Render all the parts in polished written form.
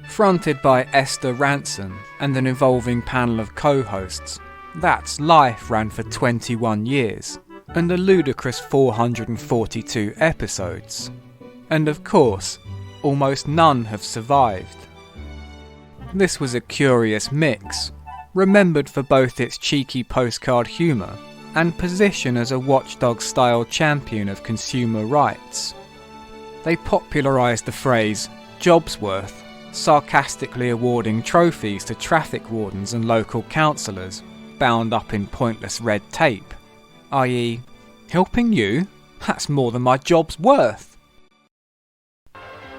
Fronted by Esther Ranson and an evolving panel of co-hosts, That's Life ran for 21 years, and a ludicrous 442 episodes. And of course, almost none have survived. This was a curious mix, remembered for both its cheeky postcard humour and position as a watchdog-style champion of consumer rights. They popularised the phrase "job's worth," sarcastically awarding trophies to traffic wardens and local councillors bound up in pointless red tape, i.e., helping you? That's more than my job's worth.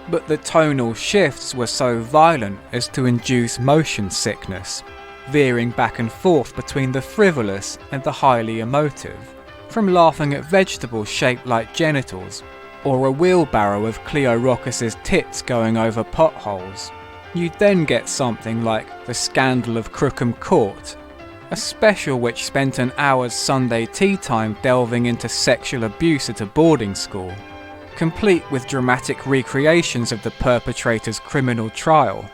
But the tonal shifts were so violent as to induce motion sickness, veering back and forth between the frivolous and the highly emotive, from laughing at vegetables shaped like genitals, or a wheelbarrow of Cleo Rockas's tits going over potholes. You'd then get something like The Scandal of Crookham Court, a special which spent an hour's Sunday tea time delving into sexual abuse at a boarding school, complete with dramatic recreations of the perpetrator's criminal trial.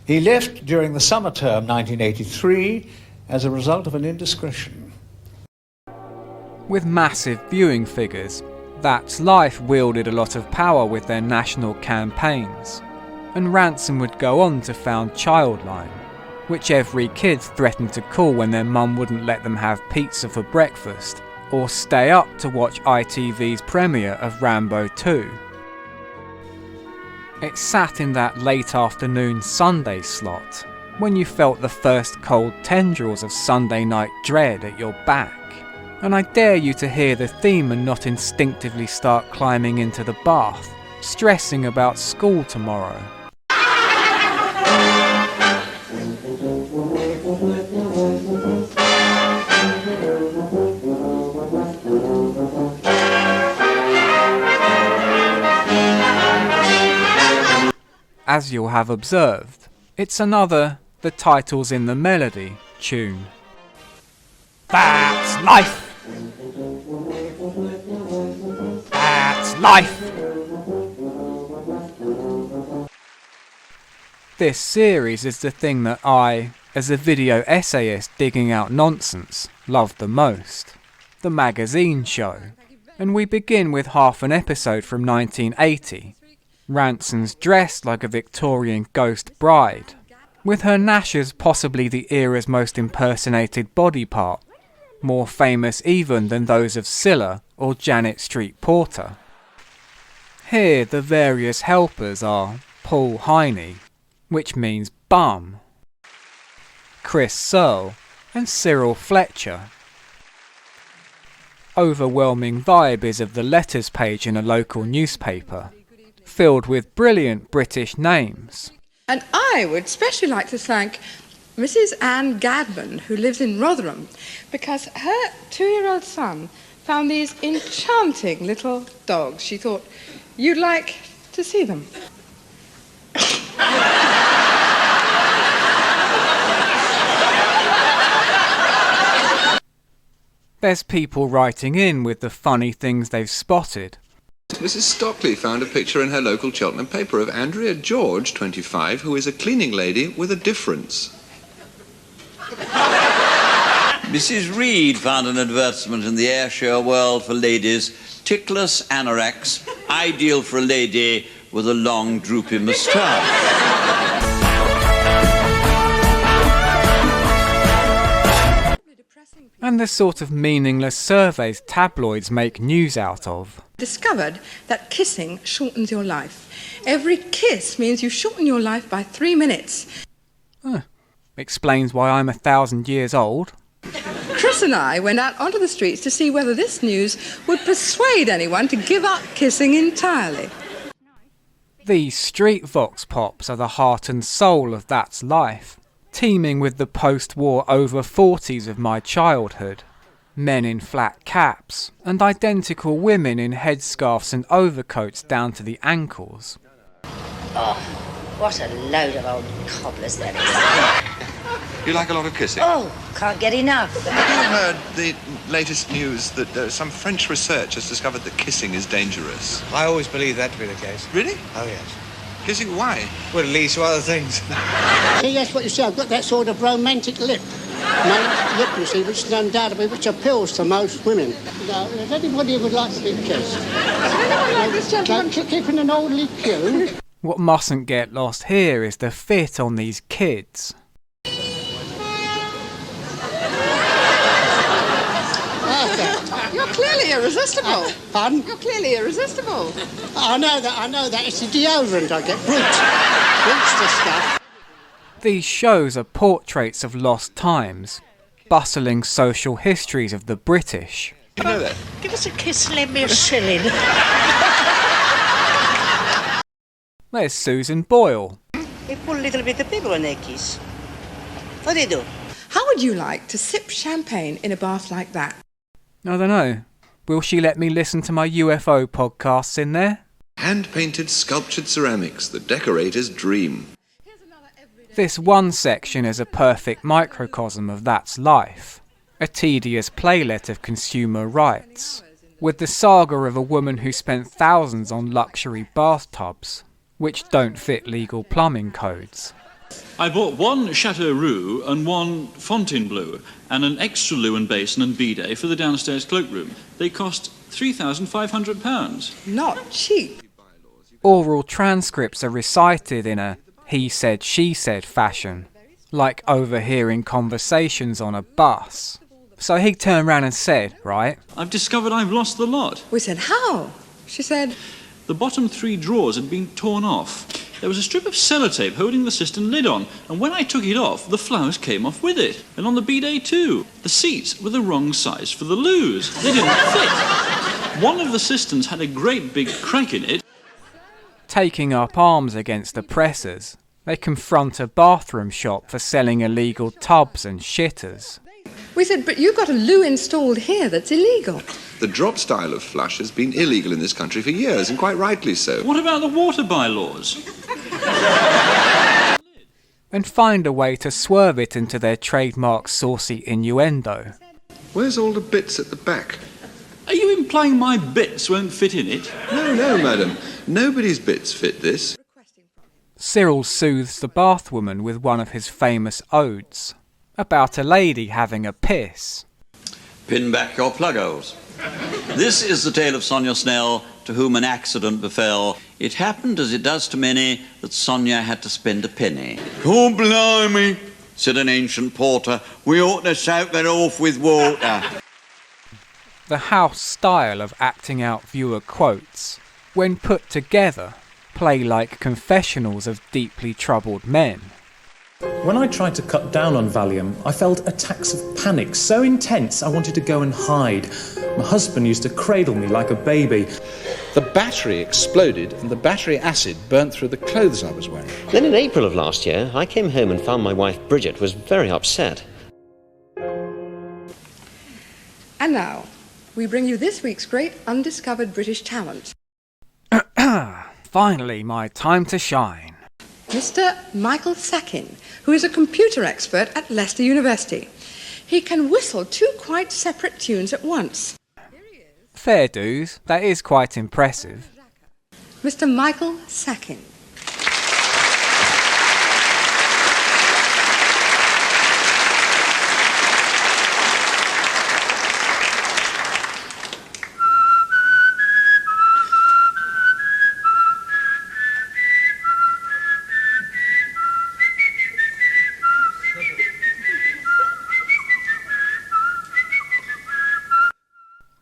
He left during the summer term 1983 as a result of an indiscretion. With massive viewing figures, That's Life wielded a lot of power with their national campaigns, and Ransom would go on to found Childline, which every kid threatened to call when their mum wouldn't let them have pizza for breakfast, or stay up to watch ITV's premiere of Rambo 2. It sat in that late afternoon Sunday slot, when you felt the first cold tendrils of Sunday night dread at your back, and I dare you to hear the theme and not instinctively start climbing into the bath, stressing about school tomorrow. As you'll have observed, it's another "the title's in the melody" tune. That's life! That's life! This series is the thing that I, as a video essayist digging out nonsense, loved the most. The magazine show. And we begin with half an episode from 1980. Ranson's dressed like a Victorian ghost bride, with her gnashers possibly the era's most impersonated body part, more famous even than those of Scylla or Janet Street Porter. Here the various helpers are Paul Heine, which means bum, Chris Searle and Cyril Fletcher. Overwhelming vibe is of the letters page in a local newspaper, filled with brilliant British names. And I would especially like to thank Mrs. Anne Gadman, who lives in Rotherham, because her 2-year-old son found these enchanting little dogs. She thought, you'd like to see them. There's people writing in with the funny things they've spotted. Mrs. Stockley found a picture in her local Cheltenham paper of Andrea George, 25, who is a cleaning lady with a difference. Mrs. Reed found an advertisement in the Ayrshire World for ladies, tickless anorex, ideal for a lady with a long droopy moustache. And the sort of meaningless surveys tabloids make news out of. Discovered that kissing shortens your life. Every kiss means you shorten your life by 3 minutes. Explains why I'm 1,000 years old. Chris and I went out onto the streets to see whether this news would persuade anyone to give up kissing entirely. These street vox pops are the heart and soul of That's Life, teeming with the post-war over 40s of my childhood. Men in flat caps, and identical women in headscarves and overcoats down to the ankles. Oh, what a load of old cobblers there is. You like a lot of kissing? Oh, can't get enough. Have you heard the latest news that some French research has discovered that kissing is dangerous? I always believe that to be the case. Really? Oh, yes. Kissing why? Well, it leads to other things. See, that's what you see. I've got that sort of romantic lip. Romantic lip, you see, which is undoubtedly which appeals to most women. Now, if anybody would like to be kissed, Anyone like this gentleman? keeping an orderly queue. What mustn't get lost here is the fit on these kids. You're clearly irresistible. Pardon? You're clearly irresistible. I know that. It's the deodorant I get. Brutes the stuff. These shows are portraits of lost times, bustling social histories of the British. You know that? Give us a kiss and lend me a shilling. There's Susan Boyle. They put a little bit of pepper on their kiss. What do they do? How would you like to sip champagne in a bath like that? I don't know. Will she let me listen to my UFO podcasts in there? Hand-painted sculptured ceramics, the decorator's dream. This one section is a perfect microcosm of that's life. A tedious playlet of consumer rights, with the saga of a woman who spent thousands on luxury bathtubs, which don't fit legal plumbing codes. I bought one Chateau Roux and one Fontainebleau and an extra loo and basin and bidet for the downstairs cloakroom. They cost £3,500. Not cheap. Oral transcripts are recited in a he said, she said fashion, like overhearing conversations on a bus. So he turned round and said, right? I've discovered I've lost the lot. We said, how? She said, The bottom 3 drawers had been torn off. There was a strip of sellotape holding the cistern lid on, and when I took it off, the flowers came off with it. And on the bidet too. The seats were the wrong size for the loos. They didn't fit. One of the cisterns had a great big crack in it. Taking up arms against oppressors, they confront a bathroom shop for selling illegal tubs and shitters. we said, but you've got a loo installed here that's illegal. The drop style of flush has been illegal in this country for years, and quite rightly so. What about the water bylaws? And find a way to swerve it into their trademark saucy innuendo. Where's all the bits at the back? Are you implying my bits won't fit in it? No, madam. Nobody's bits fit this. Cyril soothes the bathwoman with one of his famous odes, about a lady having a piss. Pin back your plug holes. This is the tale of Sonia Snell, to whom an accident befell. It happened, as it does to many, that Sonia had to spend a penny. "Oh, blimey," said an ancient porter, "we ought to soak that off with water." The house style of acting out viewer quotes, when put together, play like confessionals of deeply troubled men. When I tried to cut down on Valium, I felt attacks of panic so intense I wanted to go and hide. My husband used to cradle me like a baby. The battery exploded and the battery acid burnt through the clothes I was wearing. Then in April of last year, I came home and found my wife Bridget was very upset. And now, we bring you this week's great undiscovered British talent. Finally, my time to shine. Mr. Michael Sakin, who is a computer expert at Leicester University. He can whistle 2 quite separate tunes at once. Fair dues, that is quite impressive. Mr. Michael Sakin.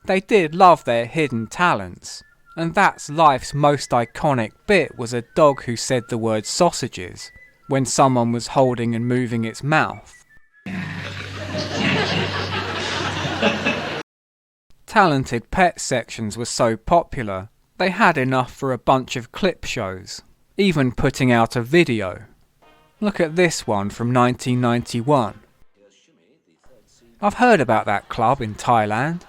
They did love their hidden talents, and that's life's most iconic bit was a dog who said the word sausages when someone was holding and moving its mouth. Talented pet sections were so popular, they had enough for a bunch of clip shows, even putting out a video. Look at this one from 1991. I've heard about that club in Thailand.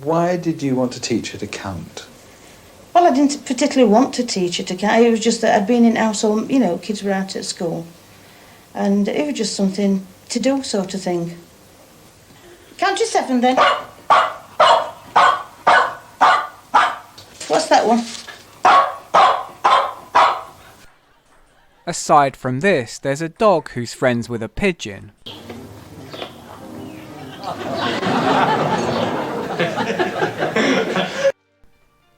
Why did you want to teach her to count? Well, I didn't particularly want to teach her to count. It was just that I'd been in household, kids were out at school. And it was just something to do, sort of thing. Count to 7 then. What's that one? Aside from this, there's a dog who's friends with a pigeon.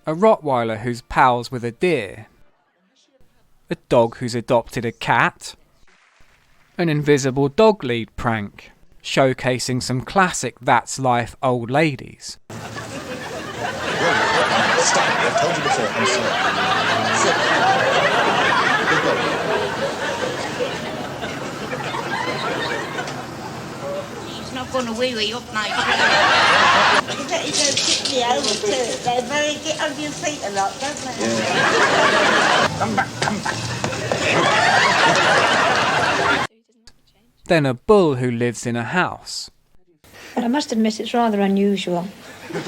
A Rottweiler who's pals with a deer. A dog who's adopted a cat. An invisible dog lead prank, showcasing some classic That's Life old ladies. Stop, I've told you before, I'm sorry. Sit. Good boy. She's not going to wee up my tree. You better go quickly over too. They very get on your feet a lot, don't they? Yeah. Come back, come back. Then a bull who lives in a house. Well, I must admit it's rather unusual, but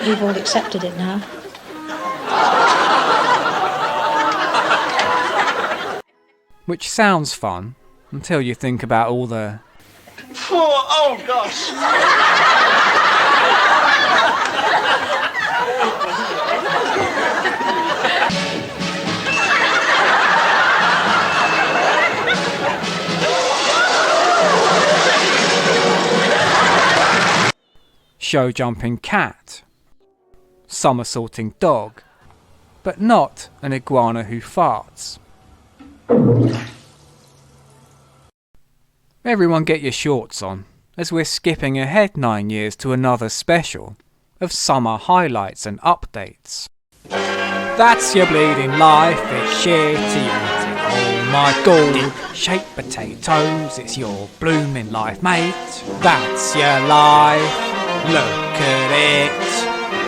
we've all accepted it now. Which sounds fun, until you think about all the... Oh, gosh! show-jumping cat, somersaulting dog, but not an iguana who farts. Everyone get your shorts on, as we're skipping ahead 9 years to another special of summer highlights and updates. That's your bleeding life, it's shitty, oh my god. Shaped potatoes, it's your blooming life, mate. That's your life, look at it.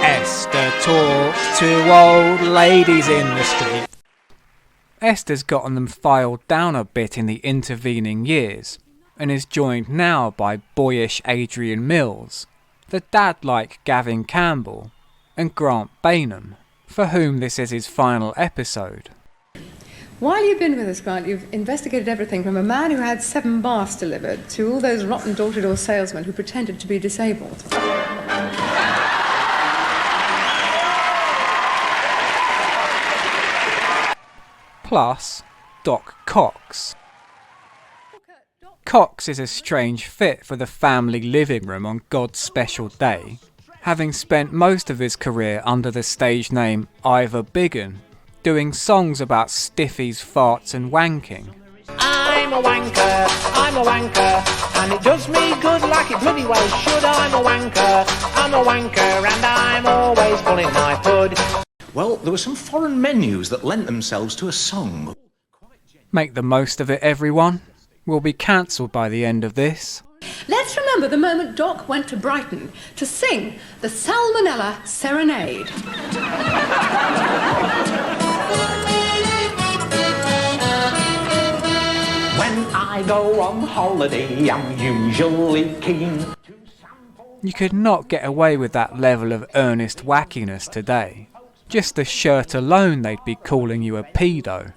Esther talks to old ladies in the street. Esther's gotten them filed down a bit in the intervening years, and is joined now by boyish Adrian Mills, the dad-like Gavin Campbell, and Grant Bainham, for whom this is his final episode. While you've been with us, Grant, you've investigated everything from a man who had 7 baths delivered to all those rotten door-to-door salesmen who pretended to be disabled. Plus, Doc Cox. Cox is a strange fit for the family living room on God's special day, having spent most of his career under the stage name Ivor Biggin, doing songs about stiffies, farts and wanking. I'm a wanker, and it does me good like it bloody well should. I'm a wanker, and I'm always full in my hood. Well, there were some foreign menus that lent themselves to a song. Make the most of it, everyone. We'll be cancelled by the end of this. Let's remember the moment Doc went to Brighton to sing the Salmonella Serenade. When I go on holiday, I'm usually keen. You could not get away with that level of earnest wackiness today. Just the shirt alone they'd be calling you a pedo.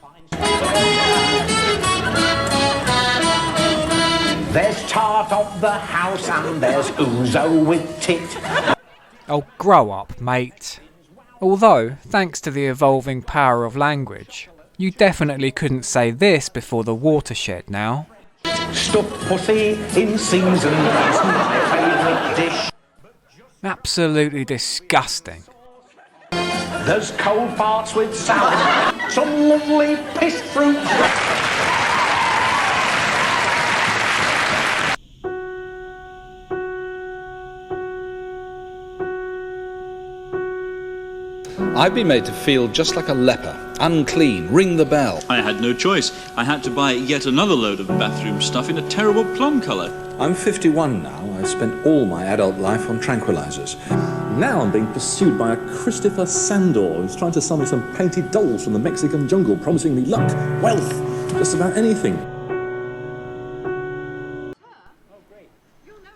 There's tart of the house and there's ouzo with tit. Oh, grow up, mate. Although, thanks to the evolving power of language, you definitely couldn't say this before the watershed now. Stuffed pussy in season is my favourite dish. Absolutely disgusting. There's cold farts with salad, some lovely piss fruit. I've been made to feel just like a leper, unclean, ring the bell. I had no choice. I had to buy yet another load of bathroom stuff in a terrible plum colour. I'm 51 now. I've spent all my adult life on tranquilizers. Now I'm being pursued by a Christopher Sandor who's trying to sell me some painted dolls from the Mexican jungle, promising me luck, wealth, just about anything.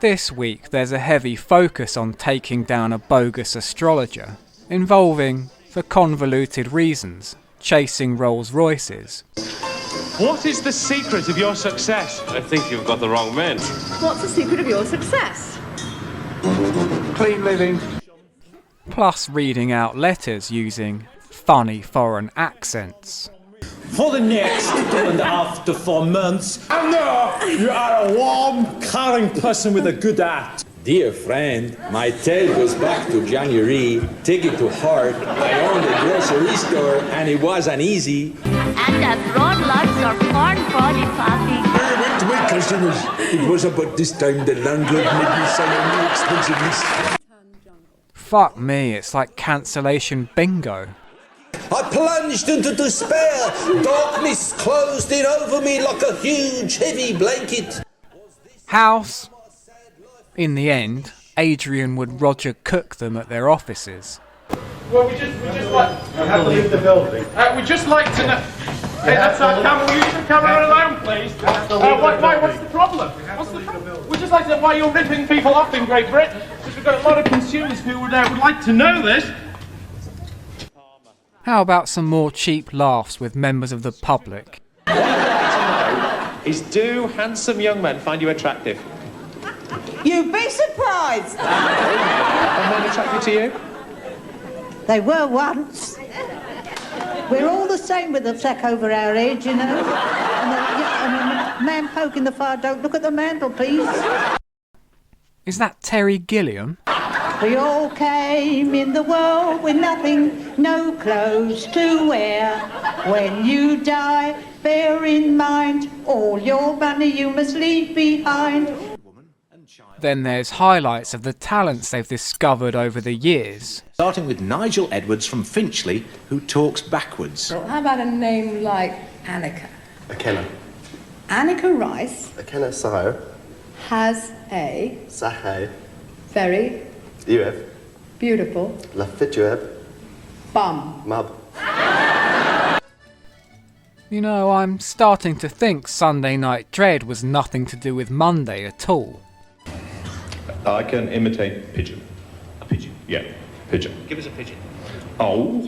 This week there's a heavy focus on taking down a bogus astrologer, involving, for convoluted reasons, chasing Rolls Royces. What is the secret of your success? I think you've got the wrong man. What's the secret of your success? Clean living. Plus reading out letters using funny foreign accents. For the next 2.5 to 4 months, I know you are a warm, caring person with a good heart. Dear friend, my tale goes back to January. Take it to heart. I owned a grocery store and it wasn't easy. And I brought lots of corn for the coffee. To my customers, it was about this time the landlord made me sign a new expensive lease. Fuck me, it's like cancellation bingo. I plunged into despair. Darkness closed in over me like a huge, heavy blanket. House. In the end, Adrian would Roger Cook them at their offices. Well, we just like... You have to leave the building. We'd just like to know... Hey, that's our camera. Will you leave the camera alone, please? Why, what's the problem? We'd just like to know why you're ripping people off in Great Britain. Because we've got a lot of consumers who would like to know this. How about some more cheap laughs with members of the public? What I'd like to know is, do handsome young men find you attractive? You'd be surprised. Are men attracted to you? They were once. We're all the same with the sack over our age, you know. And a man poking the fire, don't look at the mantelpiece. Is that Terry Gilliam? We all came in the world with nothing, no clothes to wear. When you die, bear in mind, all your money you must leave behind. Then there's highlights of the talents they've discovered over the years. Starting with Nigel Edwards from Finchley, who talks backwards. Well, how about a name like Annika? Akenna. Annika Rice Akenna Saho. has a Sahay. very UF. beautiful Lafitueb. bum. Mub. You know, I'm starting to think Sunday Night Dread was nothing to do with Monday at all. I can imitate pigeon. A pigeon? Yeah, pigeon. Give us a pigeon. Oh.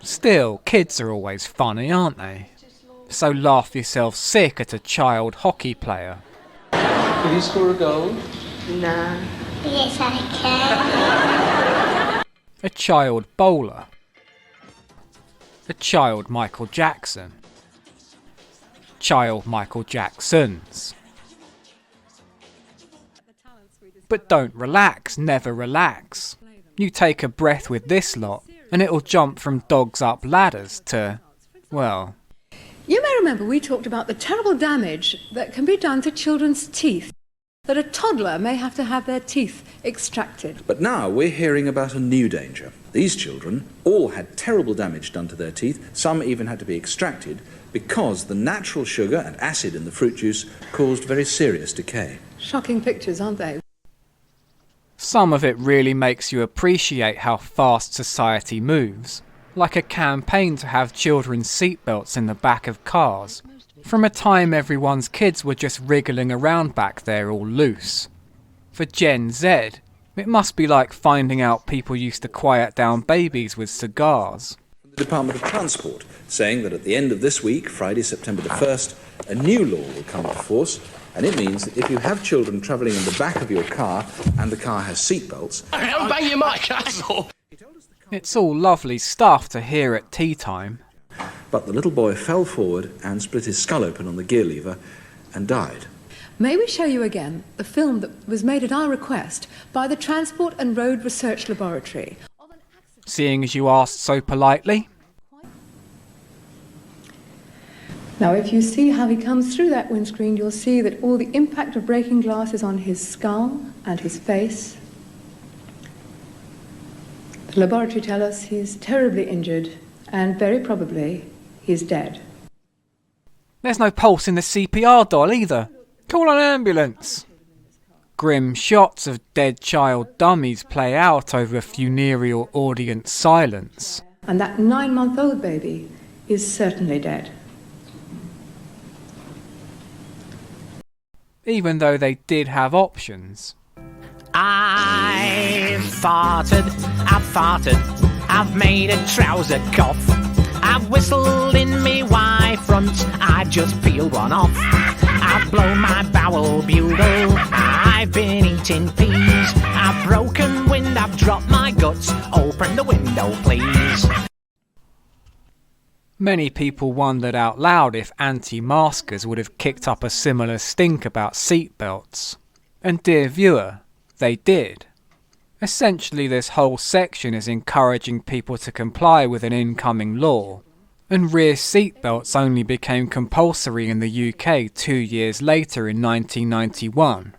Still, kids are always funny, aren't they? So laugh yourself sick at a child hockey player. Can you score a goal? No. Yes, I can. A child bowler. A child Michael Jackson. Child Michael Jacksons. But don't relax, never relax. You take a breath with this lot, and it'll jump from dogs up ladders to, well... You may remember we talked about the terrible damage that can be done to children's teeth, that a toddler may have to have their teeth extracted. But now we're hearing about a new danger. These children all had terrible damage done to their teeth. Some even had to be extracted because the natural sugar and acid in the fruit juice caused very serious decay. Shocking pictures, aren't they? Some of it really makes you appreciate how fast society moves. Like a campaign to have children's seatbelts in the back of cars, from a time everyone's kids were just wriggling around back there all loose. For Gen Z, it must be like finding out people used to quiet down babies with cigars. The Department of Transport saying that at the end of this week, Friday, September the 1st, a new law will come into force, and it means that if you have children travelling in the back of your car and the car has seatbelts... Don't bang your mic, asshole! It's all lovely stuff to hear at tea time. But the little boy fell forward and split his skull open on the gear lever and died. May we show you again the film that was made at our request by the Transport and Road Research Laboratory? Seeing as you asked so politely. Now, if you see how he comes through that windscreen, you'll see that all the impact of breaking glass is on his skull and his face. The laboratory tell us he's terribly injured and very probably he's dead. There's no pulse in the CPR dial either. Call an ambulance. Grim shots of dead child dummies play out over a funereal audience silence. And that 9-month-old baby is certainly dead. Even though they did have options. I farted, I've made a trouser cuff. I've whistled in me Y front, I just peeled one off. I've blown my bowel bugle, I've been eating peas. I've broken wind, I've dropped my guts, open the window please. Many people wondered out loud if anti-maskers would have kicked up a similar stink about seatbelts. And dear viewer, they did. Essentially, this whole section is encouraging people to comply with an incoming law, and rear seatbelts only became compulsory in the UK 2 years later in 1991.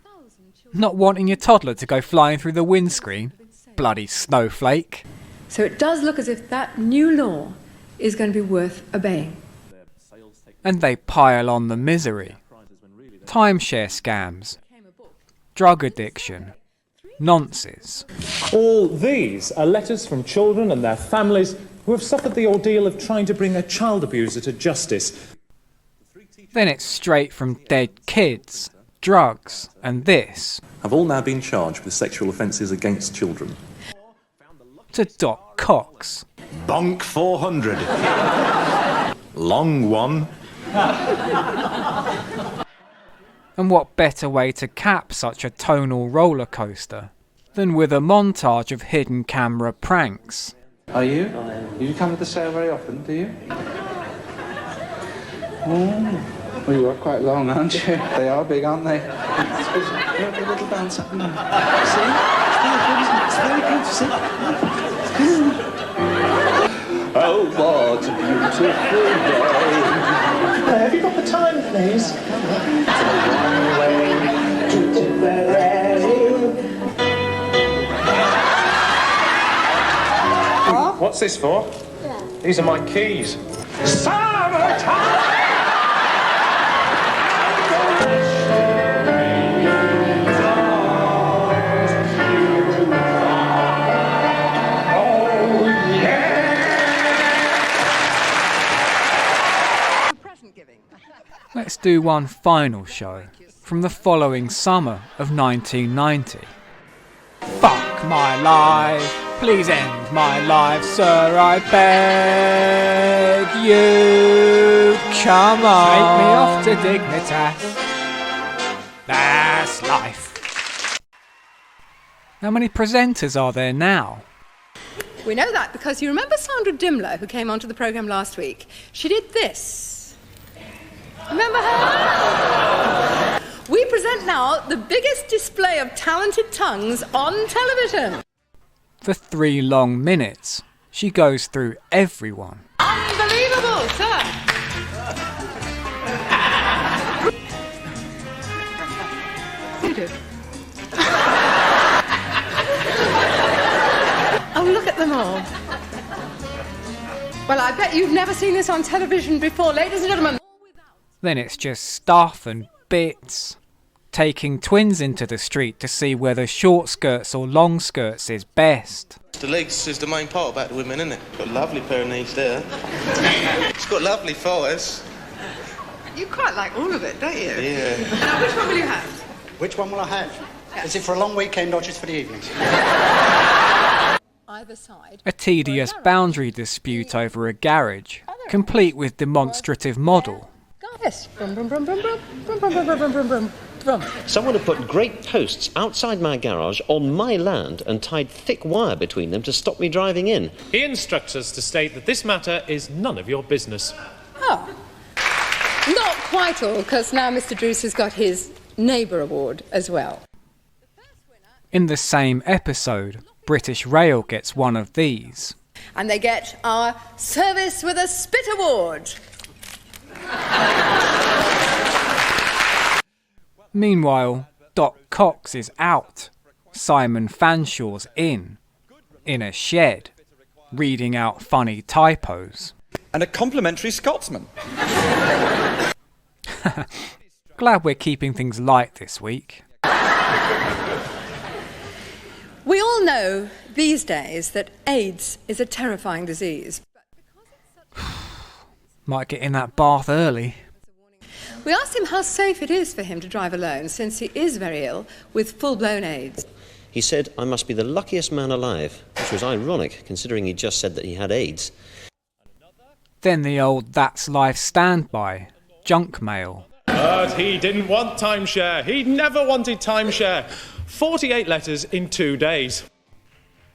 Not wanting your toddler to go flying through the windscreen? Bloody snowflake. So it does look as if that new law is going to be worth obeying. And they pile on the misery. Timeshare scams, drug addiction, nonces. All these are letters from children and their families who have suffered the ordeal of trying to bring a child abuser to justice. Then it's straight from dead kids, drugs, and this. Have all now been charged with sexual offences against children. To Doc Cox. Bonk 400. Long one. And what better way to cap such a tonal roller coaster than with a montage of hidden camera pranks? Are you? You come to the sale very often, do you? Oh, well, you are quite long, aren't you? They are big, aren't they? It's good. Look, a little bounce up and down. See? It's very good, isn't it? It's very good. It's good. Oh, what a beautiful day. Have you got the time, please? What's this for? Yeah. These are my keys. Summertime! Let's do one final show from the following summer of 1990. Fuck my life, please end my life, sir, I beg you. Come on, take me off to Dignitas. That's life. How many presenters are there now? We know that because you remember Sandra Dimler, who came onto the programme last week? She did this. Remember her? We present now the biggest display of talented tongues on television. For 3 long minutes, she goes through everyone. Unbelievable, sir. You do. Oh, look at them all. Well, I bet you've never seen this on television before, ladies and gentlemen. Then it's just stuff and bits. Taking twins into the street to see whether short skirts or long skirts is best. The legs is the main part about the women, isn't it? Got a lovely pair of knees there. It's got lovely thighs. You quite like all of it, don't you? Yeah. Now, which one will you have? Which one will I have? Yes. Is it for a long weekend or just for the evenings? Either side. A tedious boundary dispute over a garage, complete with demonstrative model. Yes. Brum, brum, brum, brum, brum, brum, brum, brum, brum, brum, brum, brum. Someone had put great posts outside my garage on my land and tied thick wire between them to stop me driving in. He instructs us to state that this matter is none of your business. Oh. Not quite all, because now Mr. Druce has got his Neighbour Award as well. In the same episode, British Rail gets one of these. And they get our Service with a Spit Award. Meanwhile, Doc Cox is out. Simon Fanshaw's in a shed, reading out funny typos. And a complimentary Scotsman. Glad we're keeping things light this week. We all know these days that AIDS is a terrifying disease. Might get in that bath early. We asked him how safe it is for him to drive alone, since he is very ill with full-blown AIDS. He said I must be the luckiest man alive, which was ironic, considering he just said that he had AIDS. Then the old That's Life standby, junk mail. But he didn't want timeshare. He never wanted timeshare. 48 letters in 2 days.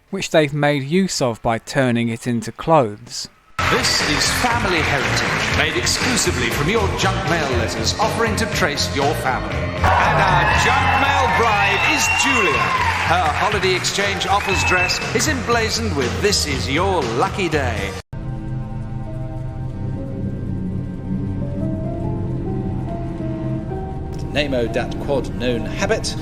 Which they've made use of by turning it into clothes. This is Family Heritage, made exclusively from your junk mail letters, offering to trace your family. And our junk mail bride is Julia. Her holiday exchange offers dress is emblazoned with "This is your lucky day." Nemo dat quod non habet.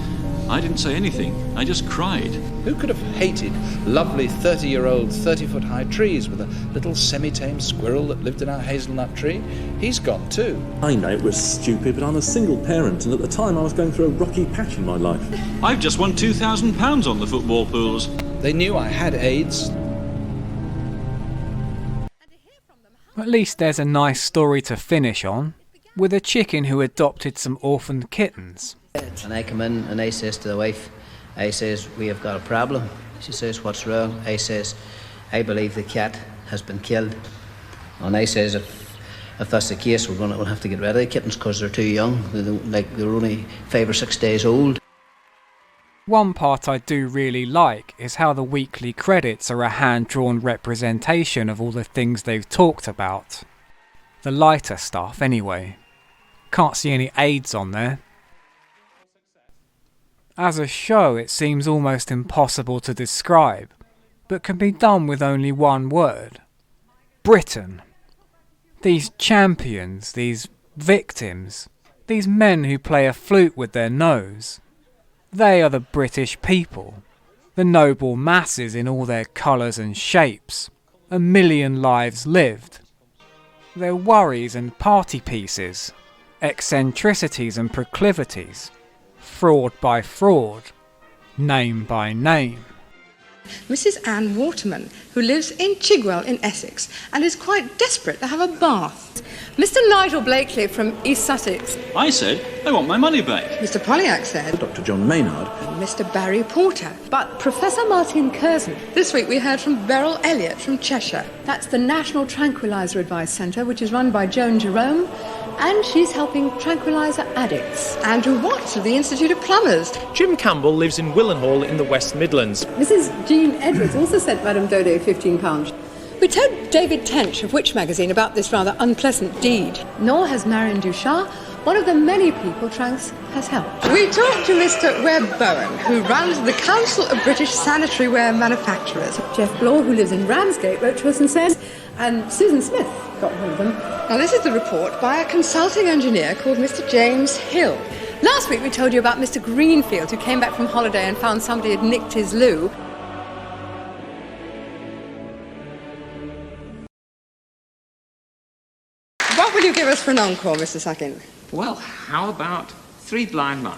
I didn't say anything. I just cried. Who could have hated lovely 30-year-old, 30-foot-high trees with a little semi-tame squirrel that lived in our hazelnut tree? He's gone too. I know it was stupid, but I'm a single parent, and at the time I was going through a rocky patch in my life. I've just won £2,000 on the football pools. They knew I had AIDS. At least there's a nice story to finish on, with a chicken who adopted some orphaned kittens. And I come in and I says to the wife, I says, we have got a problem. She says, what's wrong? I says, I believe the cat has been killed. And I says, if that's the case, we'll have to get rid of the kittens because they're too young. They're only 5 or 6 days old. One part I do really like is how the weekly credits are a hand-drawn representation of all the things they've talked about. The lighter stuff, anyway. Can't see any AIDS on there. As a show, it seems almost impossible to describe, but can be done with only one word. Britain. These champions, these victims, these men who play a flute with their nose. They are the British people, the noble masses in all their colours and shapes, 1 million lives lived. Their worries and party pieces, eccentricities and proclivities, fraud by fraud, name by name. Mrs. Anne Waterman, who lives in Chigwell in Essex and is quite desperate to have a bath. Mr. Nigel Blakely from East Sussex. I said, I want my money back. Mr. Polyak said. Dr. John Maynard. And Mr. Barry Porter. But Professor Martin Curzon. This week we heard from Beryl Elliott from Cheshire. That's the National Tranquilizer Advice Centre, which is run by Joan Jerome, and she's helping tranquilizer addicts. Andrew Watts of the Institute of Plumbers. Jim Campbell lives in Willenhall in the West Midlands. Mrs. Jean Edwards also sent Madame Dodo £15. We told David Tench of Witch magazine about this rather unpleasant deed. Nor has Marion Duchat, one of the many people Tranks has helped. We talked to Mr. Webb Bowen, who runs the Council of British Sanitary Ware Manufacturers. Jeff Blaw, who lives in Ramsgate, wrote to us and said, and Susan Smith got hold of them. Now this is the report by a consulting engineer called Mr. James Hill. Last week we told you about Mr. Greenfield, who came back from holiday and found somebody had nicked his loo. What will you give us for an encore, Mr. Suckin? Well, how about 3 Blind Mice?